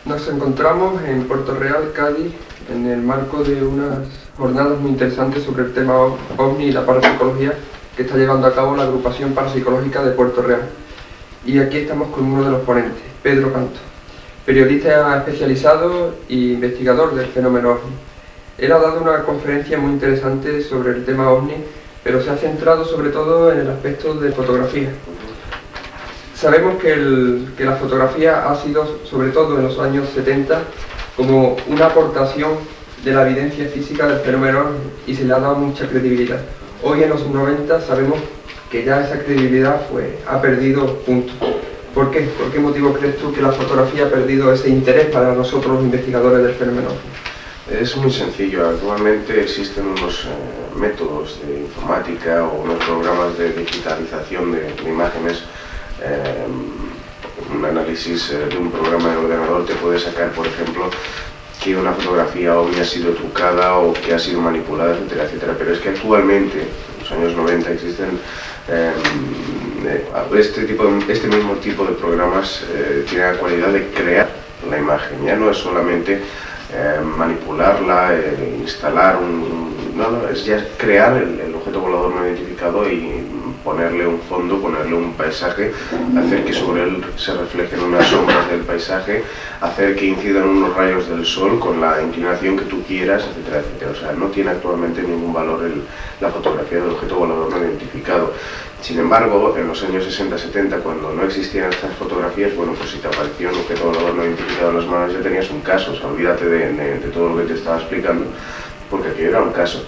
Nos encontramos en Puerto Real, Cádiz, en el marco de unas jornadas muy interesantes sobre el tema OVNI y la parapsicología que está llevando a cabo la Agrupación Parapsicológica de Puerto Real. Y aquí estamos con uno de los ponentes, Pedro Canto, periodista especializado e investigador del fenómeno OVNI. Él ha dado una conferencia muy interesante sobre el tema OVNI, pero se ha centrado sobre todo en el aspecto de fotografía. Sabemos que la fotografía ha sido, sobre todo en los años 70, como una aportación de la evidencia física del fenómeno OVNI y se le ha dado mucha credibilidad. Hoy en los 90 sabemos que ya esa credibilidad ha perdido punto. ¿Por qué? ¿Por qué motivo crees tú que la fotografía ha perdido ese interés para nosotros los investigadores del fenómeno OVNI? Es muy sencillo. Actualmente existen unos métodos de informática o unos programas de digitalización de imágenes. Un análisis de un programa de ordenador te puede sacar, por ejemplo, que una fotografía OVNI ha sido trucada o que ha sido manipulada, etcétera, etcétera. Pero es que actualmente, en los años 90, existen este mismo tipo de programas tiene la cualidad de crear la imagen. Ya no es solamente manipularla, instalar no, es ya crear el objeto volador no identificado y ponerle un fondo, ponerle un paisaje, hacer que sobre él se reflejen unas sombras del paisaje, hacer que incidan unos rayos del sol con la inclinación que tú quieras, etcétera, etcétera. O sea, no tiene actualmente ningún valor la fotografía del objeto volador no identificado. Sin embargo, en los años 60-70, cuando no existían estas fotografías, bueno, pues si te apareció un objeto volador no identificado en las manos ya tenías un caso. O sea, olvídate de todo lo que te estaba explicando, porque aquí era un caso.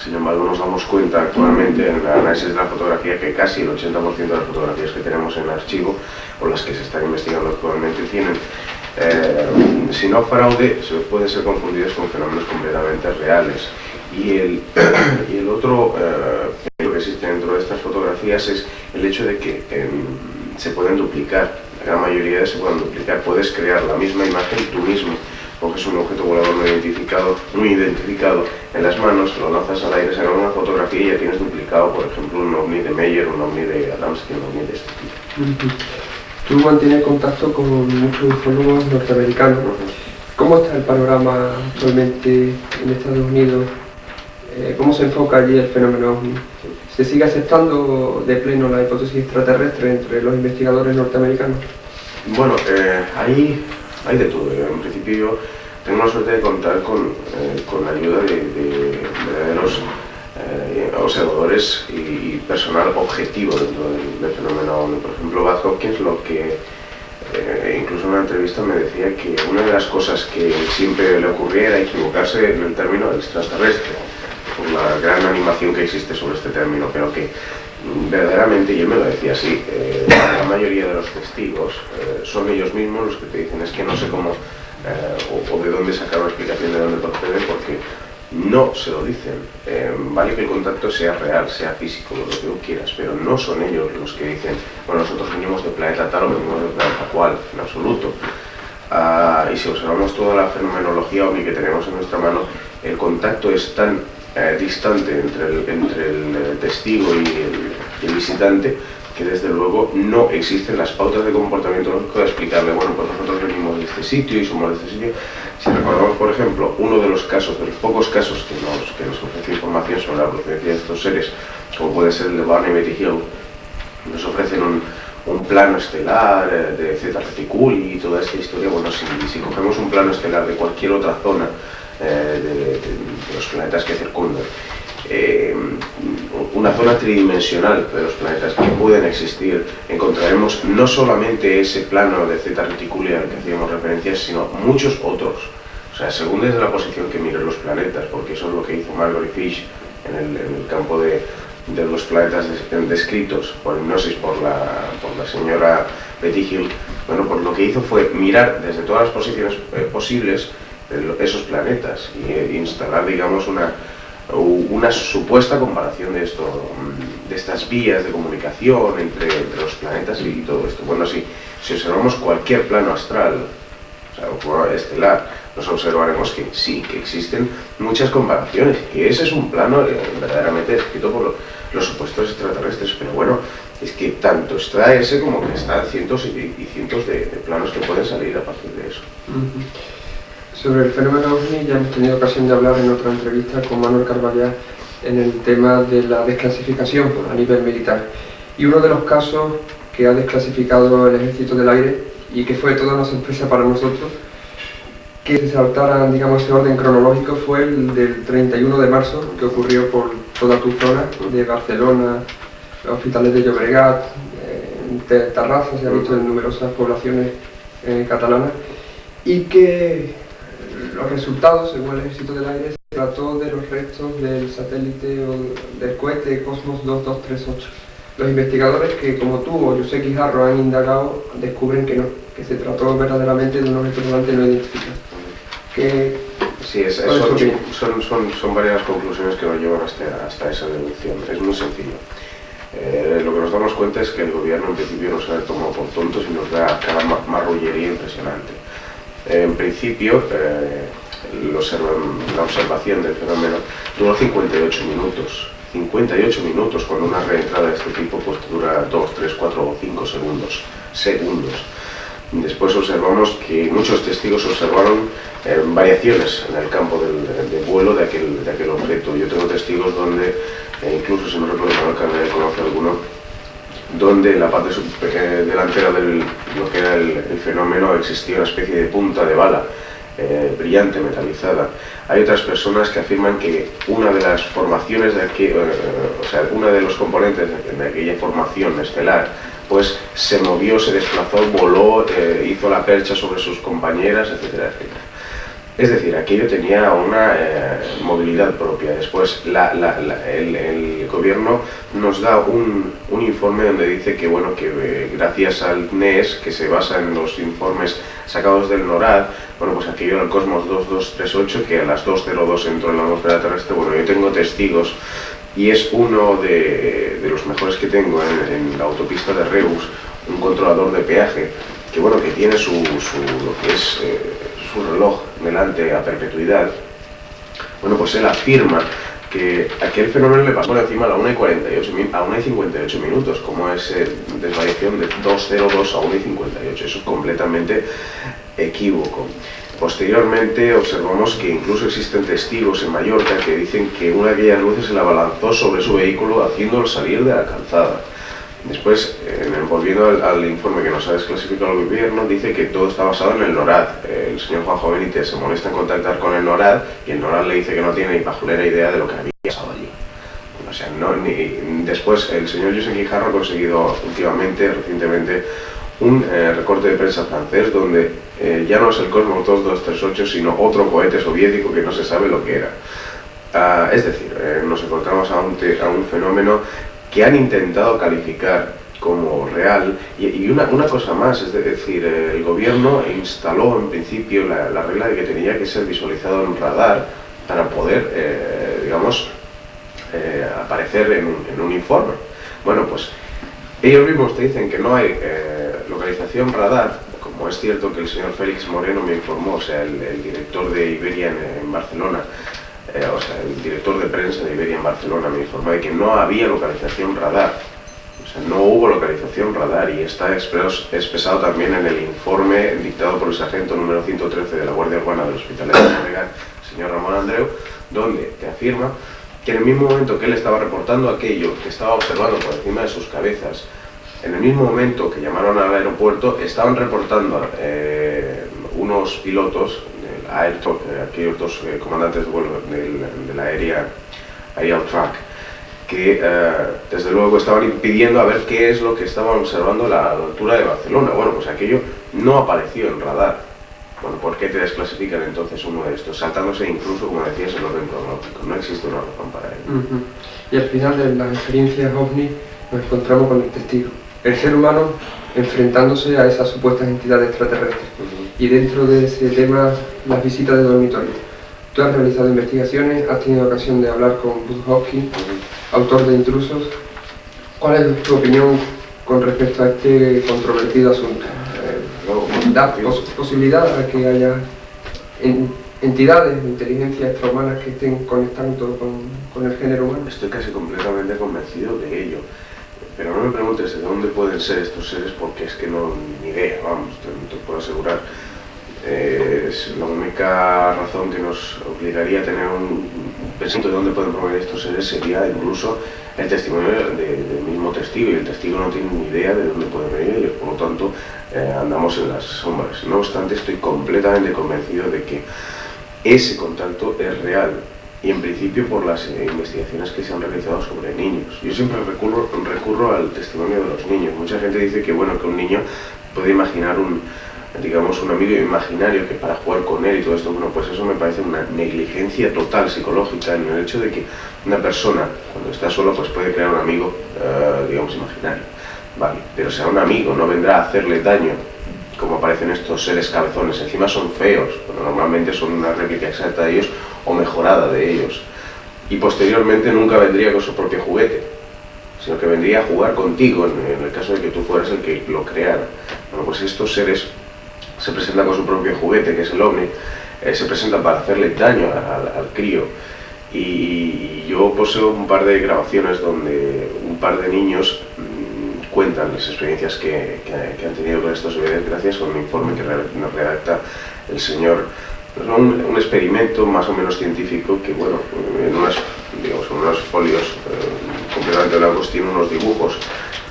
Sin embargo, nos damos cuenta actualmente en el análisis de la fotografía que casi el 80% de las fotografías que tenemos en archivo o las que se están investigando actualmente tienen, si no fraude, pueden ser confundidas con fenómenos completamente reales. Y el otro que existe dentro de estas fotografías es el hecho de que se pueden duplicar. La gran mayoría se pueden duplicar. Puedes crear la misma imagen tú mismo. Coges un objeto volador no identificado en las manos, lo lanzas al aire, sacas una fotografía y ya tienes duplicado, por ejemplo, un ovni de Meyer, un ovni de Adamski, un ovni de este tipo. Tú mantienes contacto con muchos ufólogos norteamericanos. ¿Cómo está el panorama actualmente en Estados Unidos? ¿Cómo se enfoca allí el fenómeno OVNI? ¿Se sigue aceptando de pleno la hipótesis extraterrestre entre los investigadores norteamericanos? Bueno, hay de todo. En principio yo tengo la suerte de contar con la ayuda de verdaderos observadores y personal objetivo dentro del fenómeno OVNI. Por ejemplo, Bud Hopkins, incluso en una entrevista me decía que una de las cosas que siempre le ocurría era equivocarse en el término extraterrestre, por la gran animación que existe sobre este término, pero que verdaderamente, y él me lo decía así, la mayoría de los testigos son ellos mismos los que te dicen es que no sé cómo o de dónde sacar una explicación de dónde proceden, porque no se lo dicen. Vale que el contacto sea real, sea físico, lo que tú quieras, pero no son ellos los que dicen, bueno, nosotros venimos del planeta tal o venimos del planeta cual, en absoluto. Y si observamos toda la fenomenología OVNI que tenemos en nuestra mano, el contacto es tan distante entre el testigo y el visitante que desde luego no existen las pautas de comportamiento lógico de explicarle, bueno, pues nosotros venimos de este sitio y somos de este sitio. Si recordamos, por ejemplo, uno de los casos, de los pocos casos que nos ofrece información sobre la procedencia de estos seres, como puede ser el de Barney Betty Hill, nos ofrecen un plano estelar de Zeta Reticuli y toda esta historia. Bueno, si cogemos un plano estelar de cualquier otra zona de los planetas que circundan, una zona tridimensional de los planetas que pueden existir, encontraremos no solamente ese plano de Zeta Reticuli al que hacíamos referencia, sino muchos otros. O sea, según desde la posición que miren los planetas, porque eso es lo que hizo Marjorie Fish en el campo de los planetas descritos por hipnosis por la señora Betty Hill. Bueno, pues lo que hizo fue mirar desde todas las posiciones posibles esos planetas y instalar, digamos, una supuesta comparación de estas vías de comunicación entre los planetas y todo esto. Bueno, si observamos cualquier plano astral, o sea, o estelar, nos observaremos que sí, que existen muchas comparaciones, que ese es un plano verdaderamente descrito por los supuestos extraterrestres. Pero bueno, es que tanto está ese como que están cientos y cientos de planos que pueden salir a partir de eso. Sobre el fenómeno OVNI ya hemos tenido ocasión de hablar en otra entrevista con Manuel Carballá en el tema de la desclasificación a nivel militar. Y uno de los casos que ha desclasificado el Ejército del Aire y que fue toda una sorpresa para nosotros, que se saltara, digamos, ese orden cronológico, fue el del 31 de marzo, que ocurrió por toda tu zona, de Barcelona, Hospitales de Llobregat, Tarrasa, se ha visto en numerosas poblaciones catalanas, y que los resultados, según el Ejército del Aire, se trató de los restos del satélite o del cohete Cosmos 2238. Los investigadores que, como tú o José Guijarro, han indagado, descubren que no, que se trató verdaderamente de un objeto volante no identificado. Sí, son varias conclusiones que nos llevan hasta esa deducción. Es muy sencillo. Lo que nos damos cuenta es que el gobierno en principio nos ha tomado por tontos y nos da cada marrullería impresionante. En principio, la observación del fenómeno duró 58 minutos. 58 minutos, cuando una reentrada de este tipo pues dura 2, 3, 4 o 5 segundos. Después observamos que muchos testigos observaron variaciones en el campo de vuelo de aquel objeto. Yo tengo testigos donde, incluso si no recuerdo mal, conoce alguno, donde en la parte delantera de lo que era el fenómeno existía una especie de punta de bala brillante, metalizada. Hay otras personas que afirman que una de las formaciones uno de los componentes de aquella formación estelar pues se movió, se desplazó, voló, hizo la percha sobre sus compañeras, etcétera, etcétera. Es decir, aquello tenía una movilidad propia. Después el gobierno nos da un informe donde dice que, bueno, que gracias al CNES, que se basa en los informes sacados del NORAD, bueno, pues aquello era el Cosmos 2238, que a las 2:02 entró en la atmósfera terrestre. Bueno, yo tengo testigos y es uno de los mejores que tengo en la autopista de Reus, un controlador de peaje, que bueno, que tiene su reloj delante a perpetuidad. Bueno, pues él afirma que aquel fenómeno le pasó por encima a la 1:58 minutos, como es desvariación de 2:02 a 1:58. Eso es completamente equívoco. Posteriormente observamos que incluso existen testigos en Mallorca que dicen que una de aquellas luces se la abalanzó sobre su vehículo haciéndolo salir de la calzada. Después, volviendo al informe que nos ha desclasificado el gobierno, dice que todo está basado en el NORAD. El señor Juanjo Benítez se molesta en contactar con el NORAD y el NORAD le dice que no tiene ni pajolera idea de lo que había pasado allí. O sea, después el señor José Guijarro ha conseguido recientemente, un recorte de prensa francés donde ya no es el Cosmos 2238, sino otro cohete soviético que no se sabe lo que era. Es decir, nos encontramos a un fenómeno que han intentado calificar como real, y una cosa más, es decir, el gobierno instaló en principio la regla de que tenía que ser visualizado en radar para poder, aparecer en un informe. Bueno, pues ellos mismos te dicen que no hay localización radar, como es cierto que el señor Félix Moreno me informó, o sea, el director de Iberia en Barcelona, el director de prensa de Iberia en Barcelona me informó de que no había localización radar. O sea, no hubo localización radar, y está expresado también en el informe dictado por el sargento número 113 de la Guardia Urbana del Hospital de Llobregat, el señor Ramón Andreu, donde te afirma que en el mismo momento que él estaba reportando aquello que estaba observando por encima de sus cabezas, en el mismo momento que llamaron al aeropuerto, estaban reportando unos pilotos, aquellos dos comandantes de vuelo de la Aerial Track, que desde luego estaban impidiendo a ver qué es lo que estaban observando a la altura de Barcelona. Bueno, pues aquello no apareció en radar. Bueno, ¿por qué te desclasifican entonces uno de estos? Saltándose incluso, como decías, el orden cronológico. No existe una razón para ello. Y al final de las experiencias OVNI nos encontramos con el testigo, el ser humano enfrentándose a esas supuestas entidades extraterrestres. Y dentro de ese tema, las visitas de dormitorio. Tú has realizado investigaciones, has tenido ocasión de hablar con Buzz Hopkins, autor de Intrusos. ¿Cuál es tu opinión con respecto a este controvertido asunto? ¿Da posibilidad a que haya entidades de inteligencia extrahumanas que estén conectando con el género humano? Estoy casi completamente convencido de ello. Pero no me preguntes de dónde pueden ser estos seres, porque es que no, ni idea, vamos, te puedo asegurar. Es la única razón que nos obligaría a tener un pensamiento de dónde pueden provenir estos seres sería incluso el testimonio del mismo testigo, y el testigo no tiene ni idea de dónde pueden venir ellos, por lo tanto andamos en las sombras. No obstante, estoy completamente convencido de que ese contacto es real, y en principio por las investigaciones que se han realizado sobre niños. Yo siempre recurro al testimonio de los niños. Mucha gente dice que, bueno, que un niño puede imaginar un amigo imaginario que para jugar con él y todo esto. Bueno, pues eso me parece una negligencia total psicológica en el hecho de que una persona, cuando está solo, pues puede crear un amigo, digamos, imaginario. Vale, pero será un amigo, no vendrá a hacerle daño, como aparecen estos seres cabezones. Encima son feos, bueno, normalmente son una réplica exacta de ellos o mejorada de ellos. Y posteriormente nunca vendría con su propio juguete, sino que vendría a jugar contigo en el caso de que tú fueras el que lo creara. Bueno, pues estos seres se presentan con su propio juguete, que es el ovni, se presentan para hacerle daño al crío. Y yo poseo un par de grabaciones donde un par de niños cuentan las experiencias que han tenido con estos bebés gracias a un informe que nos redacta el señor. Un experimento más o menos científico que, bueno, en unos folios completamente blancos tiene unos dibujos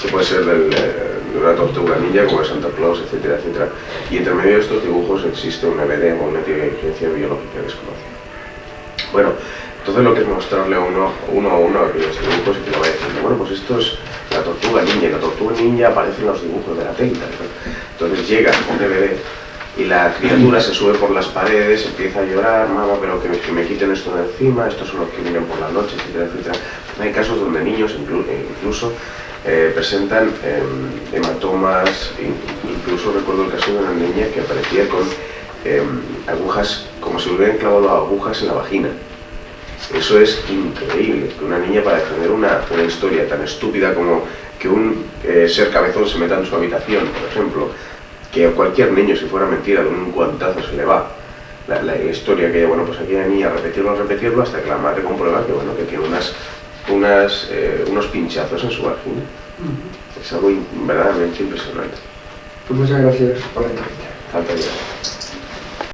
que puede ser de una tortuga ninja como de Santa Claus, etcétera, etcétera. Y entre medio de estos dibujos existe un EVD o una inteligencia biológica desconocida. Bueno, entonces lo que es mostrarle uno a uno aquellos dibujos y que le va diciendo, bueno, pues esto es la tortuga ninja, y la tortuga ninja aparece en los dibujos de la tela. Entonces llega un EVD y la criatura se sube por las paredes, empieza a llorar, mamá, pero que me quiten esto de encima, estos son los que vienen por la noche, etcétera, etcétera. Hay casos donde niños incluso presentan hematomas, incluso recuerdo el caso de una niña que aparecía con agujas, como si hubieran clavado agujas en la vagina. Eso es increíble, que una niña, para defender una historia tan estúpida como que un ser cabezón se meta en su habitación, por ejemplo, que a cualquier niño, si fuera mentira, con un guantazo se le va la historia, que bueno, pues aquí la niña repetirlo hasta que la madre comprueba que, bueno, que tiene unos pinchazos en su vagina. Es algo verdaderamente impresionante. Pues muchas gracias por la entrevista. Falta ya.